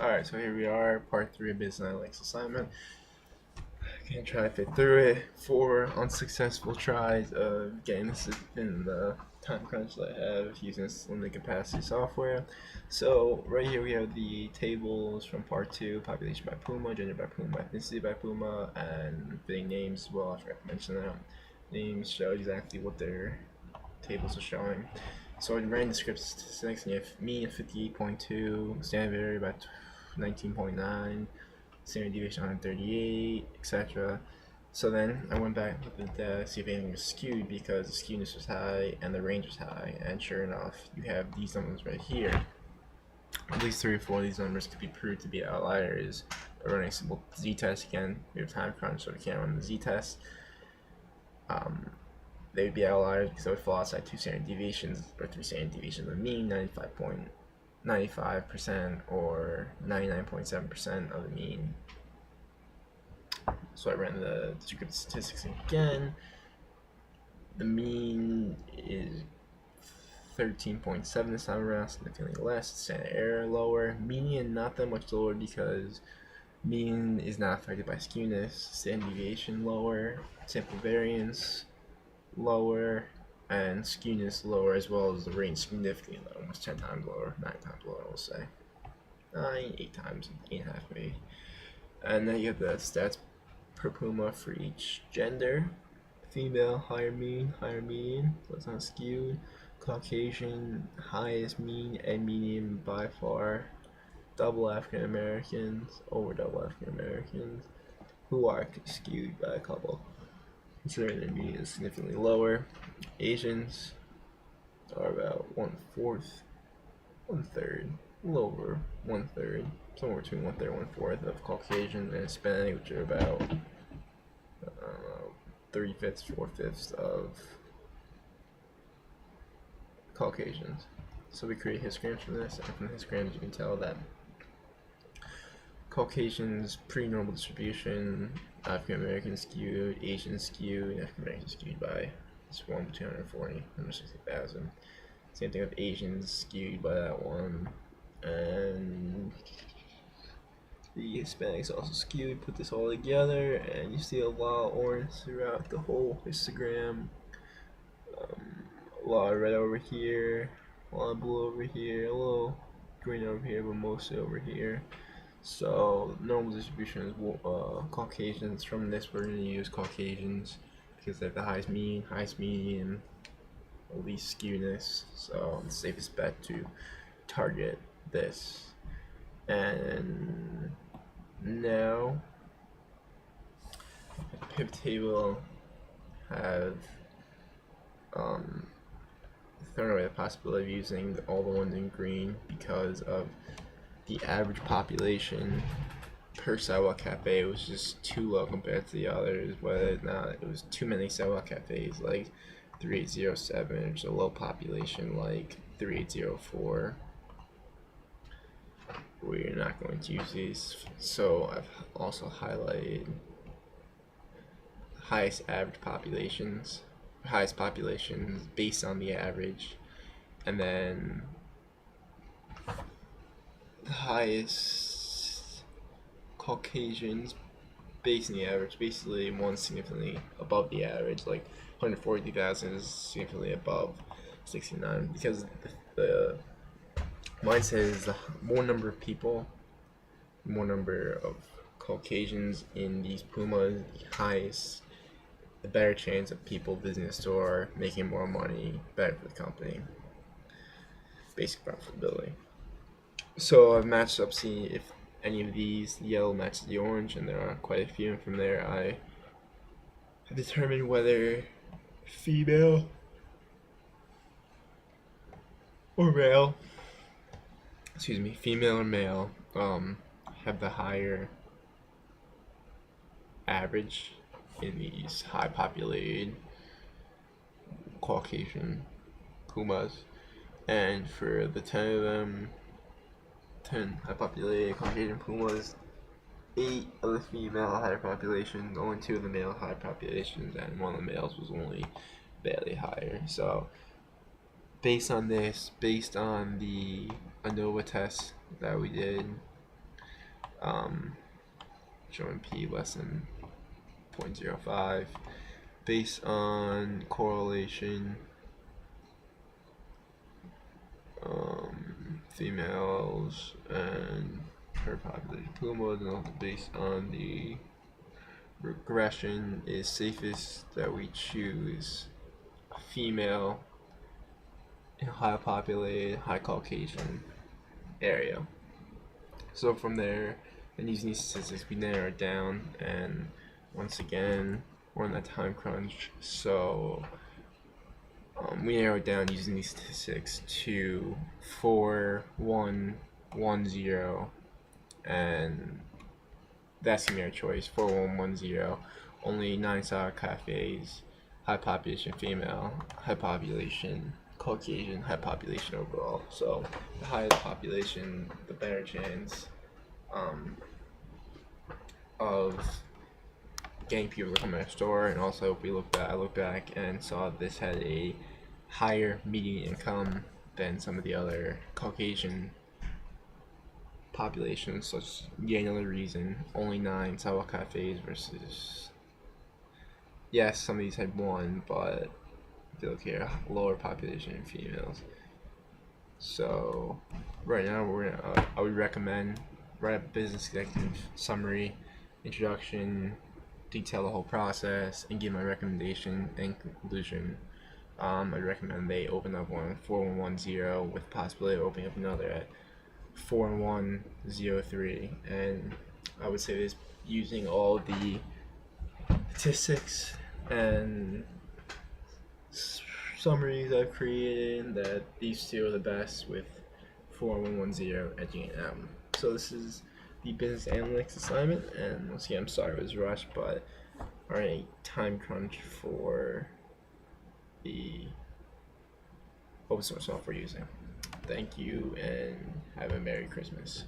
Alright, so here we are, part 3 of Business Analytics assignment. Gonna try to fit through it. 4 unsuccessful tries of getting this in the time crunch that I have using this limited capacity software. So right here we have the tables from part 2, population by Puma, gender by Puma, ethnicity by Puma, and fitting names as well. I forgot to mention that. Names show exactly what their tables are showing. So in random descriptive statistics, you have mean of 58.2, standard error about 19.9, standard deviation 138, etc. So then I went back with the data to see if anything was skewed because the skewness was high and the range was high, and sure enough, you have these numbers right here. At least 3 or 4 of these numbers could be proved to be outliers by running a simple z-test. Again, we have time crunch, so we can't run the z-test. They would be outliers because they would fall outside 2 standard deviations or 3 standard deviations of the mean, 95% or 99.7% of the mean. So I ran the descriptive statistics again. The mean is 13.7 this time around, significantly less. Standard error lower. Median not that much lower because mean is not affected by skewness. Standard deviation lower. Sample variance lower, and skewness lower, as well as the range significantly lower, almost 10 times lower, 9 times lower, we'll say. 8 times, 8.5 maybe. And then you have the stats per Puma for each gender. Female, higher mean, higher median, so it's not skewed. Caucasian, highest mean and median by far. Double African Americans, over double African Americans, who are skewed by a couple, considering their median is significantly lower. Asians are about 1/4, 1/3, a little over 1/3, somewhere between 1/3 and 1/4 of Caucasian, and Hispanic, which are about 3/5, 4/5 of Caucasians. So we create histograms from this, and from the histograms you can tell that Caucasians pretty normal distribution, African American skewed, Asian skewed, African American skewed by this one 240, 160,000. Same thing with Asians skewed by that one, and the Hispanics also skewed. Put this all together, and you see a lot of orange throughout the whole histogram. A lot of red over here, a lot of blue over here, a little green over here, but mostly over here. So normal distribution is Caucasians. From this we're going to use Caucasians because they have the highest mean, highest median, least skewness. So the safest bet to target this. And now the pivot table have thrown away the possibility of using all the ones in green because of the average population per sidewalk cafe was just too low compared to the others, whether or not it was too many sidewalk cafes like 3807 or just a low population like 3804. We're not going to use these. So I've also highlighted highest populations based on the average, and then the highest Caucasians based on the average, basically one significantly above the average, like 140,000 is significantly above 69, because the mindset is the more number of people, more number of Caucasians in these Pumas, the highest, the better chance of people visiting the store, making more money, better for the company. Basic profitability. So I've matched up, seeing if any of these, the yellow matches the orange, and there are quite a few, and from there I have determined whether female or male, female or male, have the higher average in these high populated Caucasian Pumas. And for the 10 of them, 10 high populated Caucasian Pumas, 8 of the female higher populations, only 2 of the male higher populations, and 1 of the males was only barely higher. So based on this, based on the ANOVA test that we did, showing p less than 0.05 based on correlation. Females and her population pool mode, and also based on the regression is safest that we choose female in high populated, high Caucasian area. So from there, and using these statistics, we narrow it down, and once again, we're on that time crunch, so we narrow it down using these statistics to 4110, and that's gonna be our choice. 4110. Only 9 sour cafes, high population female, high population Caucasian, high population overall. So the higher the population, the better chance of getting people to come to our store. And also, if I looked back and saw this had a higher median income than some of the other Caucasian populations. So it's yet another reason. Only 9 Sawa cafes versus, yes, some of these had 1, but if you look here, lower population in females. So right now I would recommend write a business executive summary, introduction, detail the whole process, and give my recommendation and conclusion. I recommend they open up one 4110 with possibility of opening up another at 4103, and I would say this using all the statistics and summaries I've created, that these two are the best with 4110 at GM. So this is the business analytics assignment, and once again, I'm sorry it was rushed, but are a time crunch for the open source software using. Thank you, and have a Merry Christmas.